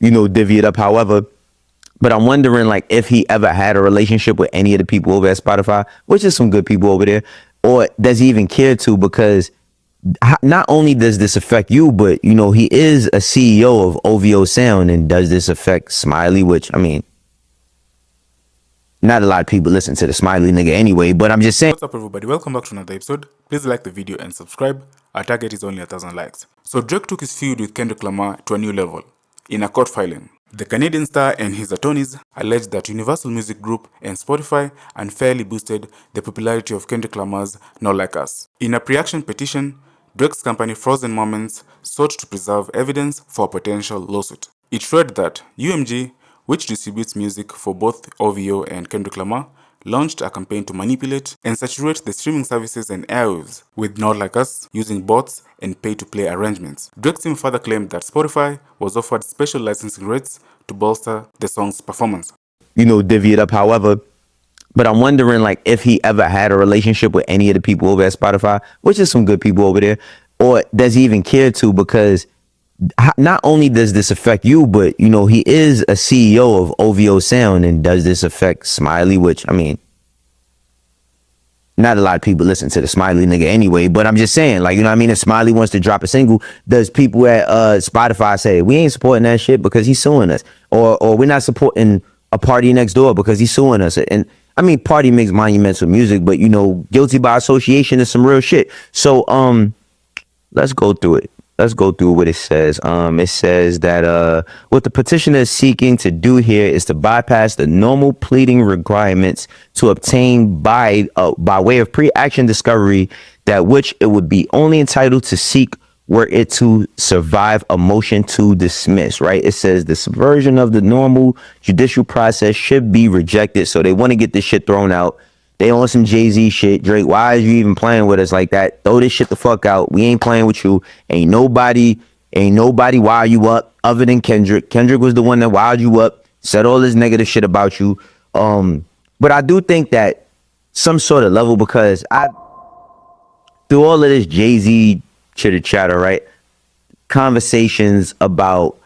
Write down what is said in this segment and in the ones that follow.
divvy it up however. But I'm wondering, like, if he ever had a relationship with any of the people over at Spotify, which is some good people over there, or does he even care to? Because not only does this affect you, but, he is a CEO of OVO Sound, and does this affect Smiley, which, I mean, not a lot of people listen to the Smiley nigga anyway, but I'm just saying. What's up, everybody? Welcome back to another episode. Please like the video and subscribe. Our target is only 1,000 likes. So Drake took his feud with Kendrick Lamar to a new level in a court filing. The Canadian star and his attorneys alleged that Universal Music Group and Spotify unfairly boosted the popularity of Kendrick Lamar's Not Like Us. In a pre-action petition, Drake's company Frozen Moments sought to preserve evidence for a potential lawsuit. It read that UMG, which distributes music for both OVO and Kendrick Lamar, launched a campaign to manipulate and saturate the streaming services and airwaves with Not Like Us using bots and pay-to-play arrangements. Drake's team further claimed that Spotify was offered special licensing rates to bolster the song's performance. Divvy it up however. But I'm wondering, like, if he ever had a relationship with any of the people over at Spotify, which is some good people over there, or does he even care to? Because not only does this affect you, but, he is a CEO of OVO Sound, and does this affect Smiley, which, I mean, not a lot of people listen to the Smiley nigga anyway, but I'm just saying, like, if Smiley wants to drop a single, does people at Spotify say, we ain't supporting that shit because he's suing us, or we're not supporting a Party Next Door because he's suing us? And I mean, Party makes monumental music, but, guilty by association is some real shit. So let's go through it. Let's go through what it says. It says that what the petitioner is seeking to do here is to bypass the normal pleading requirements to obtain by way of pre-action discovery, that which it would be only entitled to seek were it to survive a motion to dismiss, right? It says the subversion of the normal judicial process should be rejected. So they want to get this shit thrown out. They on some Jay-Z shit. Drake, why are you even playing with us like that? Throw this shit the fuck out. We ain't playing with you. Ain't nobody wild you up other than Kendrick. Kendrick was the one that wild you up, said all this negative shit about you. But I do think that some sort of level, because through all of this Jay-Z chitter chatter, right? Conversations about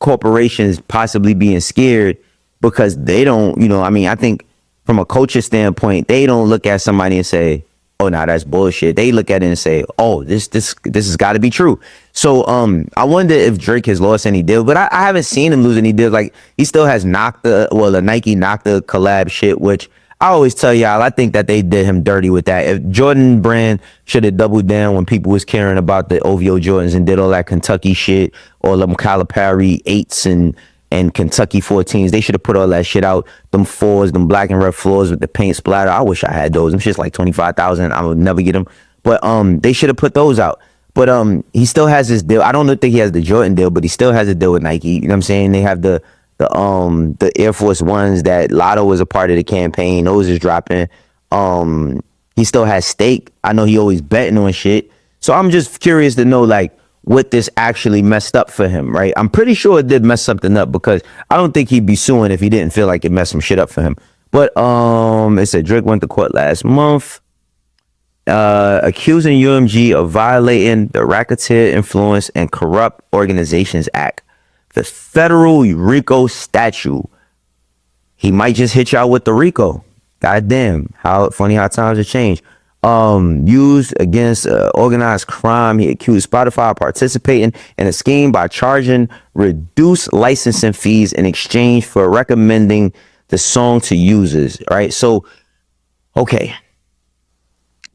corporations possibly being scared because they don't, I think from a culture standpoint, they don't look at somebody and say, oh, nah, that's bullshit. They look at it and say, oh, this has got to be true. So I wonder if Drake has lost any deals, but I haven't seen him lose any deals. Like, he still has the Nike Nocta collab shit, which I always tell y'all, I think that they did him dirty with that. If Jordan brand should have doubled down when people was caring about the OVO Jordans and did all that Kentucky shit, all them Calipari 8s and Kentucky 14s, they should have put all that shit out. Them 4s, them black and red floors with the paint splatter. I wish I had those. Them shit's like 25,000. I would never get them. But they should have put those out. But he still has his deal. I don't think he has the Jordan deal, but he still has a deal with Nike. You know what I'm saying? They have the Air Force Ones that Lotto was a part of the campaign. Those is dropping. He still has stake. I know he always betting on shit. So I'm just curious to know, like, what this actually messed up for him, right? I'm pretty sure it did mess something up, because I don't think he'd be suing if he didn't feel like it messed some shit up for him. But it said Drake went to court last month accusing UMG of violating the Racketeer Influence and Corrupt Organizations Act, the federal RICO statute. He might just hit y'all with the RICO. Goddamn, how funny how times have changed. Used against organized crime. He accused Spotify of participating in a scheme by charging reduced licensing fees in exchange for recommending the song to users, right? So, okay.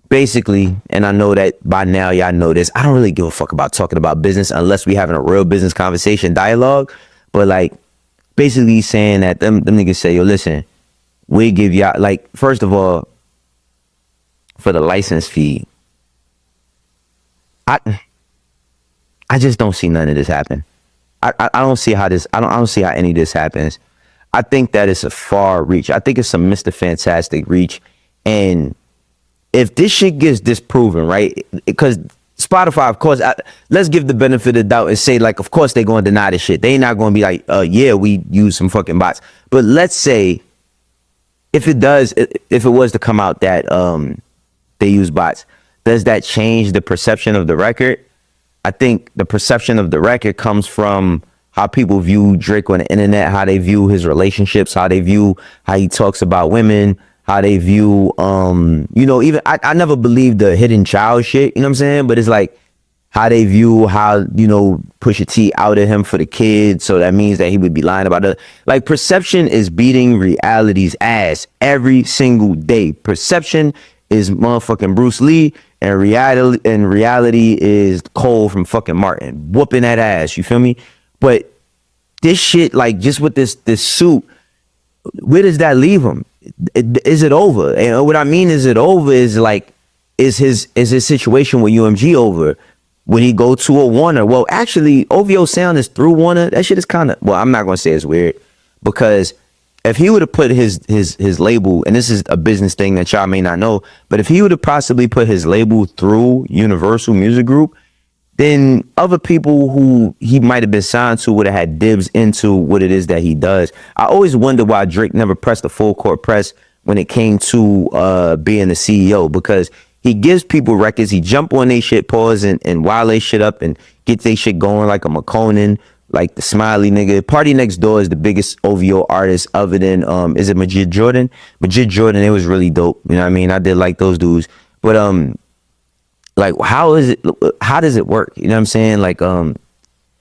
Basically, and I know that by now y'all know this, I don't really give a fuck about talking about business unless we having a real business conversation dialogue. But, like, basically saying that them niggas say, yo, listen, we give y'all, like, first of all, for the license fee, I just don't see none of this happen. I don't see how this, I don't see how any of this happens. I think that it's a far reach. I think it's some Mr. Fantastic reach. And if this shit gets disproven, right? Because Spotify, of course, let's give the benefit of the doubt and say, like, of course they're going to deny this shit. They not going to be like, yeah, we use some fucking bots. But let's say if it was to come out that they use bots, does that change the perception of the record? I think the perception of the record comes from how people view Drake on the internet, how they view his relationships, how they view how he talks about women, how they view, you know, even I never believed the hidden child shit, you know what I'm saying? But it's like how they view how, you know, Pusha T outed him for the kids. So that means that he would be lying about it. Like, perception is beating reality's ass every single day. Perception is motherfucking Bruce Lee, and reality is Cole from fucking Martin whooping that ass. You feel me? But this shit, like, just with this suit, where does that leave him? Is it over? And what I mean, is it over? Is like, is his situation with UMG over? When he go to a Warner? Well, actually, OVO sound is through Warner. That shit is kind of, well, I'm not gonna say it's weird, because if he would have put his label, and this is a business thing that y'all may not know, but if he would have possibly put his label through Universal Music Group, then other people who he might have been signed to would have had dibs into what it is that he does. I always wonder why Drake never pressed the full court press when it came to being the CEO, because he gives people records, he jump on they shit, pause, and while they shit up and get they shit going, like a McConan, like the Smiley nigga. Party Next Door is the biggest OVO artist other than, is it Majid Jordan? Majid Jordan, it was really dope. You know what I mean? I did like those dudes. But, like, how does it work? You know what I'm saying? Like,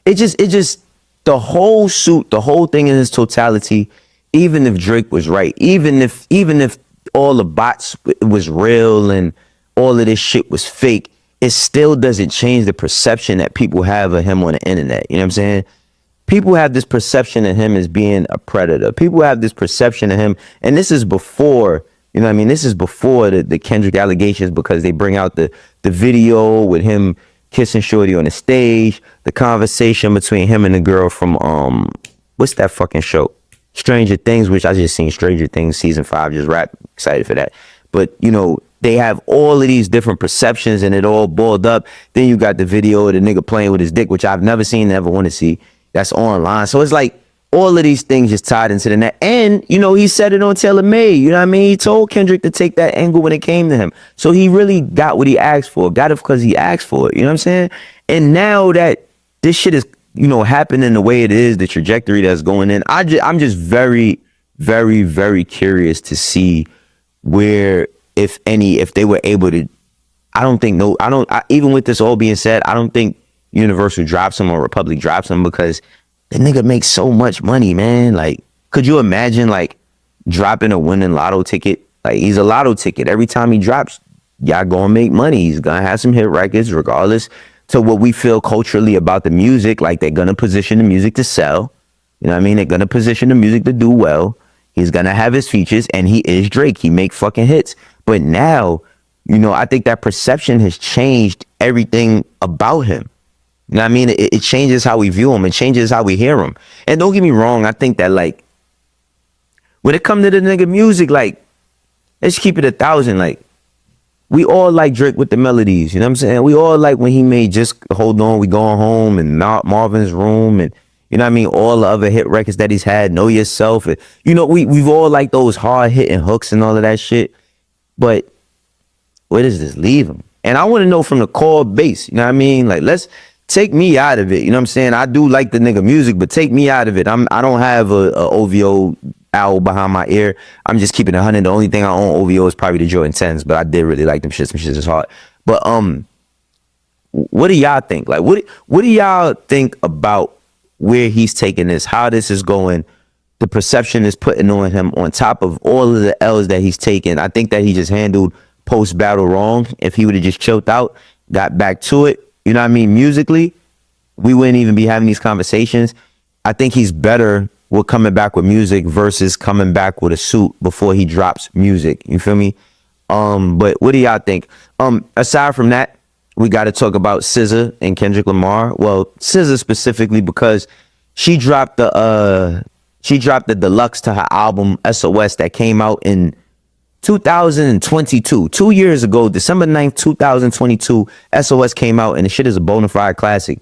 it just, the whole suit, the whole thing in its totality, even if Drake was right, even if all the bots was real and all of this shit was fake, it still doesn't change the perception that people have of him on the internet. You know what I'm saying? People have this perception of him as being a predator. People have this perception of him, and this is before, you know what I mean? This is before the Kendrick allegations, because they bring out the video with him kissing Shorty on the stage, the conversation between him and the girl from, what's that fucking show? Stranger Things, which I just seen Stranger Things season 5, just rap, excited for that. But, you know, they have all of these different perceptions, and it all boiled up. Then you got the video of the nigga playing with his dick, which I've never seen, never want to see. That's online. So it's like all of these things just tied into the net. And, you know, he said it on Taylor Made. You know what I mean? He told Kendrick to take that angle when it came to him. So he really got what he asked for. Got it because he asked for it. You know what I'm saying? And now that this shit is, you know, happening the way it is, the trajectory that's going in, I'm just very, very, very curious to see where, if any, if they were able to. Even with this all being said, I don't think Universal drops him or Republic drops him, because the nigga makes so much money, man. Like, could you imagine, like, dropping a winning lotto ticket? Like, he's a lotto ticket. Every time he drops, y'all gonna make money. He's gonna have some hit records, regardless to what we feel culturally about the music. Like, they're gonna position the music to sell. You know what I mean? They're gonna position the music to do well. He's gonna have his features, and he is Drake. He make fucking hits. But now, you know, I think that perception has changed everything about him. You know what I mean? It changes how we view him. It changes how we hear him. And don't get me wrong, I think that, like, when it comes to the nigga music, like, let's keep it 1,000. Like, we all like Drake with the melodies. You know what I'm saying? We all like when he made Just Hold On, We Going Home, and Marvin's Room, and, you know what I mean, all the other hit records that he's had, Know Yourself. And, you know, we've all like those hard hitting hooks and all of that shit. But where does this leave him? And I want to know from the core base, you know what I mean? Like, let's take me out of it. You know what I'm saying? I do like the nigga music, but take me out of it. I don't have a OVO owl behind my ear. I'm just keeping it 100. The only thing I own OVO is probably the Jordan 10s, but I did really like them shits. Some shits is hard. But what do y'all think? Like, what do y'all think about where he's taking this, how this is going, the perception is putting on him, on top of all of the L's that he's taken? I think that he just handled post-battle wrong. If he would have just chilled out, got back to it, you know what I mean, musically, we wouldn't even be having these conversations. I think he's better with coming back with music versus coming back with a suit before he drops music. You feel me? But what do y'all think? Aside from that, we got to talk about SZA and Kendrick Lamar. Well, SZA specifically, because she dropped the deluxe to her album SOS that came out in 2022, 2 years ago, December 9th, 2022. SOS came out, and the shit is a bona fide classic.